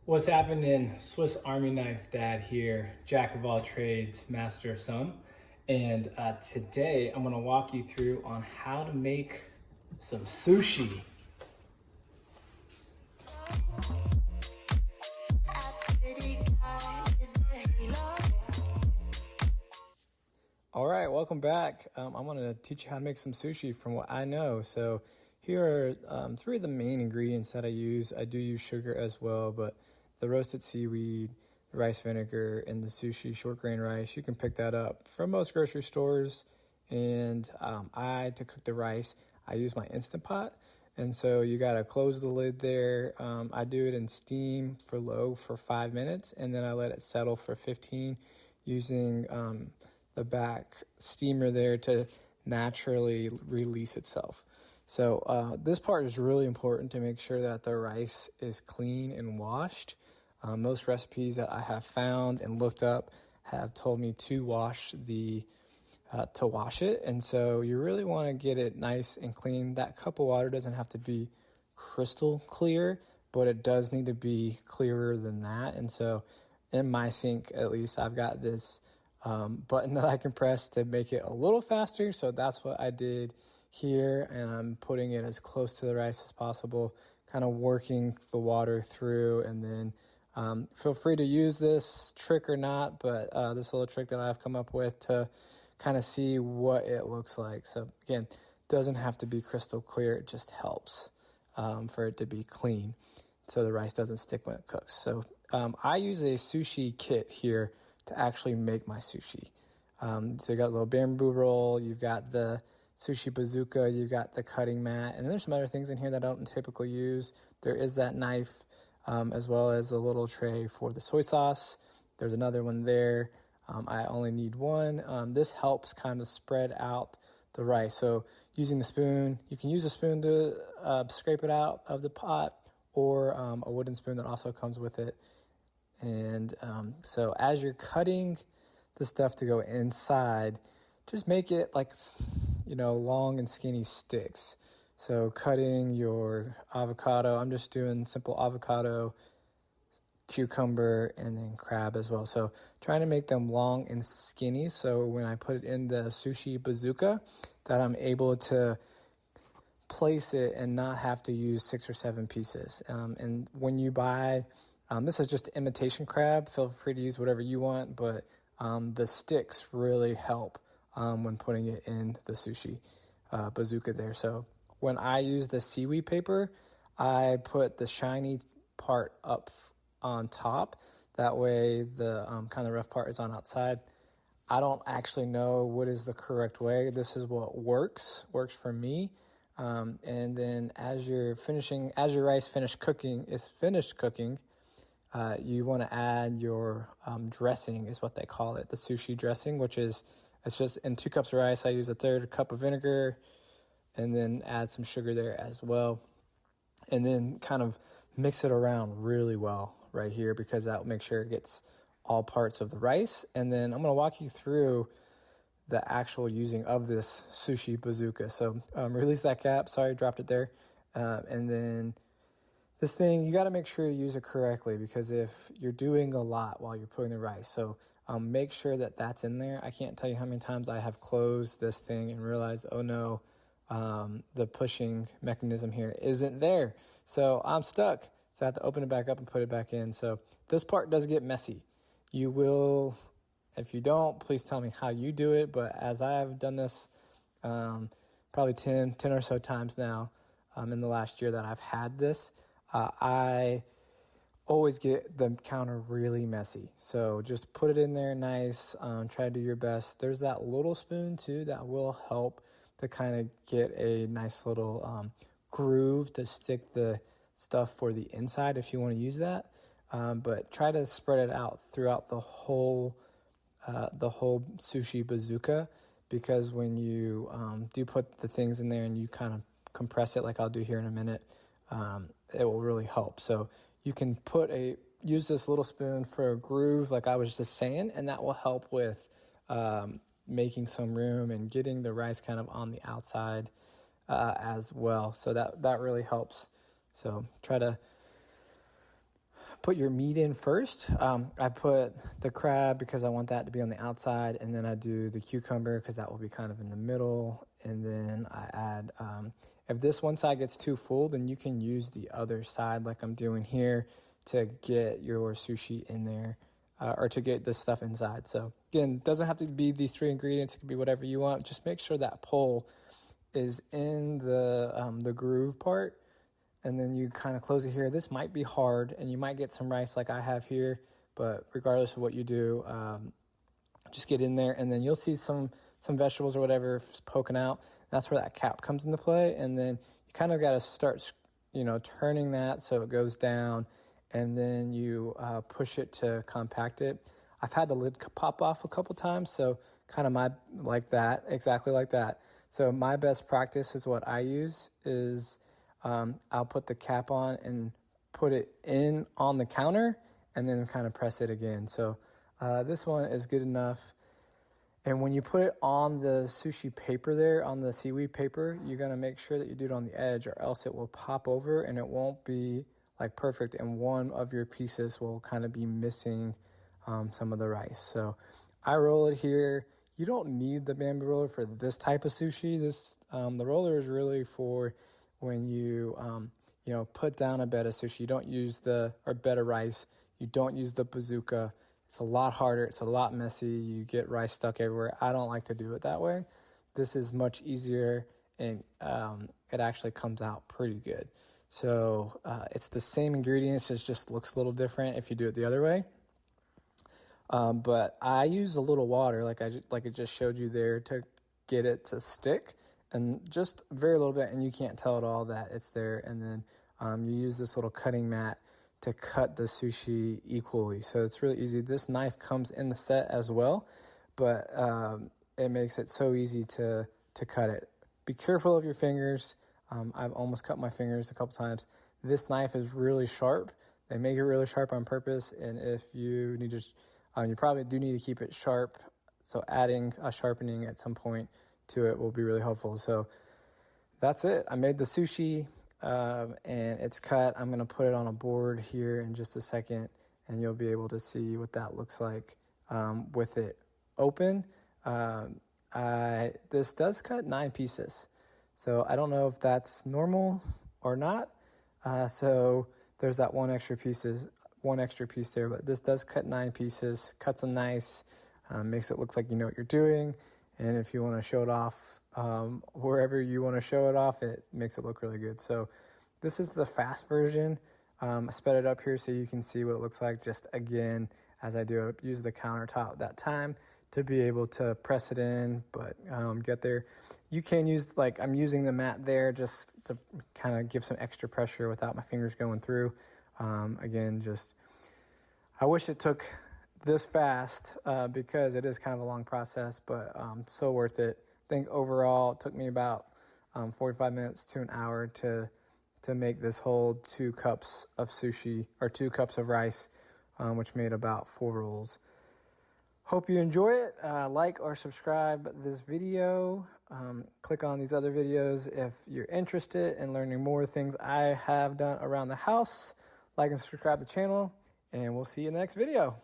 What's happening? Swiss Army Knife Dad here, jack of all trades, master of some. And today I'm gonna walk you through on how to make some sushi. All right, welcome back. I'm gonna teach you how to make some sushi from what I know. So here are three of the main ingredients that I use. I do use sugar as well, but the roasted seaweed, the rice vinegar, and the sushi short grain rice, you can pick that up from most grocery stores. And to cook the rice, I use my Instant Pot. And so you gotta close the lid there. I do it in steam for low for 5 minutes, and then I let it settle for 15 using the back steamer there to naturally release itself. So this part is really important to make sure that the rice is clean and washed. Most recipes that I have found and looked up have told me to wash it. And so you really want to get it nice and clean. That cup of water doesn't have to be crystal clear, but it does need to be clearer than that. And so in my sink, at least, I've got this button that I can press to make it a little faster. So that's what I did here, and I'm putting it as close to the rice as possible, kind of working the water through. And then feel free to use this trick or not, but this little trick that I've come up with to kind of see what it looks like. So again, doesn't have to be crystal clear. It just helps for it to be clean so the rice doesn't stick when it cooks. So I use a Sushi Kit here to actually make my sushi. So you got a little bamboo roll, you've got the Sushi Bazooka, you've got the cutting mat, and there's some other things in here that I don't typically use. There is that knife, as well as a little tray for the soy sauce. There's another one there. I only need one. This helps kind of spread out the rice. So using the spoon, you can use a spoon to scrape it out of the pot, or a wooden spoon that also comes with it. And so as you're cutting the stuff to go inside, just make it like, long and skinny sticks. So cutting your avocado, I'm just doing simple avocado, cucumber, and then crab as well. So trying to make them long and skinny, so when I put it in the Sushi Bazooka, that I'm able to place it and not have to use 6 or 7 pieces. And when you buy, this is just imitation crab, feel free to use whatever you want, but the sticks really help when putting it in the Sushi Bazooka there. So when I use the seaweed paper, I put the shiny part up on top. That way the kind of rough part is on outside. I don't actually know what is the correct way. This is what works for me. And then as your rice finished cooking, you want to add your dressing, is what they call it, the sushi dressing, it's just in 2 cups of rice. I use a 1/3 cup of vinegar, and then add some sugar there as well. And then kind of mix it around really well right here, because that will make sure it gets all parts of the rice. And then I'm going to walk you through the actual using of this Sushi Bazooka. So release that cap. Sorry, dropped it there. And then this thing, you got to make sure you use it correctly, because if you're doing a lot while you're putting the rice, so make sure that that's in there. I can't tell you how many times I have closed this thing and realized, oh no, the pushing mechanism here isn't there. So I'm stuck. So I have to open it back up and put it back in. So this part does get messy. You will, if you don't, please tell me how you do it. But as I've done this probably 10 or so times now in the last year that I've had this, I always get the counter really messy. So just put it in there nice. Try to do your best. There's that little spoon too that will help to kind of get a nice little groove to stick the stuff for the inside if you want to use that. But try to spread it out throughout the whole Sushi Bazooka, because when you do put the things in there and you kind of compress it like I'll do here in a minute, it will really help. So you can use this little spoon for a groove like I was just saying, and that will help with making some room and getting the rice kind of on the outside as well. So that really helps. So try to put your meat in first. I put the crab because I want that to be on the outside, and then I do the cucumber because that will be kind of in the middle. And then I add, if this one side gets too full, then you can use the other side like I'm doing here to get your sushi in there, or to get this stuff inside. So again, it doesn't have to be these 3 ingredients. It could be whatever you want. Just make sure that pole is in the groove part. And then you kind of close it here. This might be hard, and you might get some rice like I have here, but regardless of what you do, just get in there, and then you'll see some vegetables or whatever poking out. That's where that cap comes into play, and then you kind of got to start, turning that so it goes down, and then you push it to compact it. I've had the lid pop off a couple times, so kind of exactly like that. So my best practice is what I use is I'll put the cap on and put it in on the counter and then kind of press it again. So this one is good enough. And when you put it on the sushi paper there, on the seaweed paper, you're going to make sure that you do it on the edge, or else it will pop over and it won't be like perfect. And one of your pieces will kind of be missing some of the rice. So I roll it here. You don't need the bamboo roller for this type of sushi. The roller is really for when you, put down a bed of sushi. You don't use bed of rice. You don't use the bazooka. It's a lot harder. It's a lot messy. You get rice stuck everywhere. I don't like to do it that way. This is much easier, and it actually comes out pretty good. So it's the same ingredients. It just looks a little different if you do it the other way. But I use a little water, like I just showed you there, to get it to stick. And just very little bit, and you can't tell at all that it's there. And then you use this little cutting mat to cut the sushi equally. So it's really easy. This knife comes in the set as well, but it makes it so easy to cut it. Be careful of your fingers. I've almost cut my fingers a couple times. This knife is really sharp. They make it really sharp on purpose, and if you need to, you probably do need to keep it sharp. So adding a sharpening at some point to it will be really helpful. So that's it. I made the sushi and it's cut. I'm going to put it on a board here in just a second, and you'll be able to see what that looks like with it open. This does cut 9 pieces. So I don't know if that's normal or not. So there's that one extra piece there, but this does cut 9 pieces, cuts them nice, makes it look like you know what you're doing. And if you want to show it off wherever you want to show it off, it makes it look really good. So this is the fast version. I sped it up here so you can see what it looks like. Just again, as I do, use the countertop that time to be able to press it in, but get there. You can use, like I'm using the mat there just to kind of give some extra pressure without my fingers going through. Again, I wish it took this fast because it is kind of a long process, but so worth it. I think overall it took me about 45 minutes to an hour to make this whole 2 cups of sushi, or 2 cups of rice, which made about 4 rolls. Hope you enjoy it. Like or subscribe this video. Click on these other videos if you're interested in learning more things I have done around the house. Like and subscribe to the channel, and we'll see you in the next video.